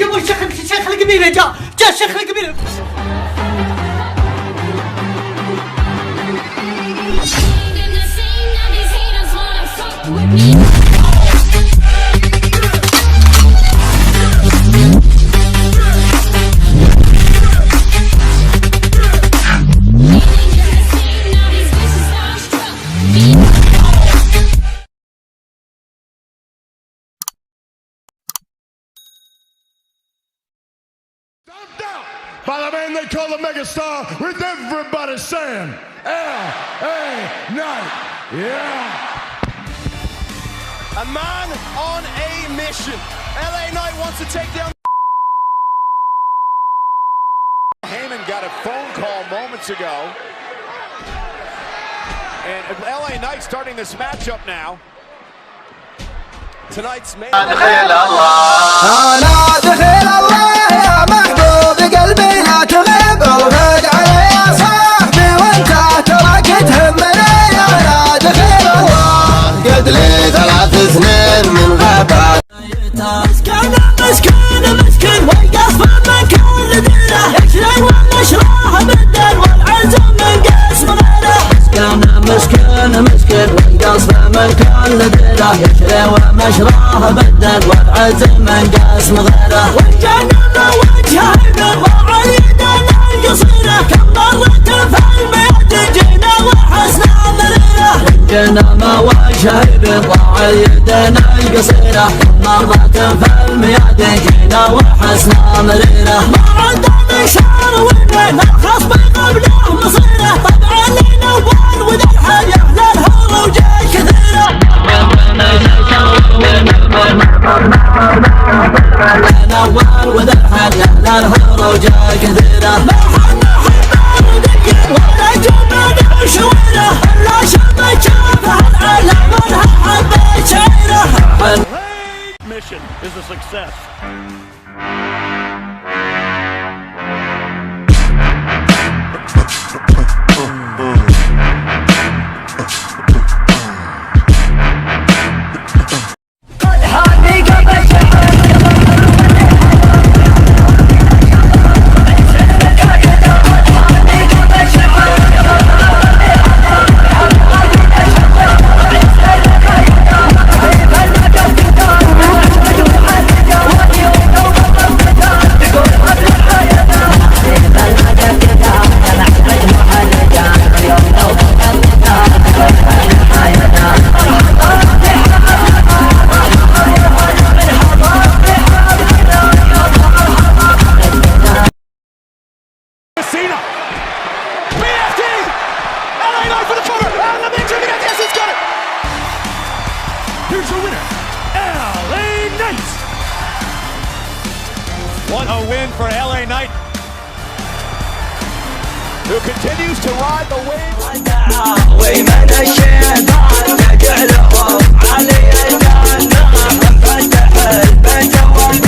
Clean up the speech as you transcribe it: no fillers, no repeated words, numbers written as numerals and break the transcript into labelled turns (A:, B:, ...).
A: يا ابو الشيخ القبيله جاء الشيخ القبيله.
B: By the man they call the megastar, with everybody saying, L.A. Knight, yeah.
C: A man on a mission. LA Knight wants to take down. Heyman got a phone call moments ago. And LA Knight starting this matchup now. Tonight's main.
D: قلبي لا تغيب الغد علي يا صاحبي وانت تراك تهمني يا دخيل الله قد لي 3 سنين من غابات مسكين والقصف من كل ديره يكشري والنشره بالدل والعزم من قسم غيره مسكين والقصف من كل ديره يكشري والنشره بالدل والعزم من قسم غيره والجنة وجهه بالضاع يدنا القصيره كم مرة في المياد جينا وحسنا مريره جينا ما وجهه بالضاع يدنا القصيره كم مرة في المياد جينا وحسنا مريره ما عندنا شعر وين الخصم قبله مصيره طبعا لنا وال وذا الحياه للهروج كثيره الأول وذا الحياة للهروج كثيرة ما حنا حبار دقيق ولا جمال شويرة إلا شمت شافها العالم منها حبيت شعيرة.
C: Mission is a success.
B: Here's your winner, LA Knight.
C: What a win for LA Knight, who continues to ride the waves.
D: ومن الشيطان تجعله علي الجنة فتح البيت وانت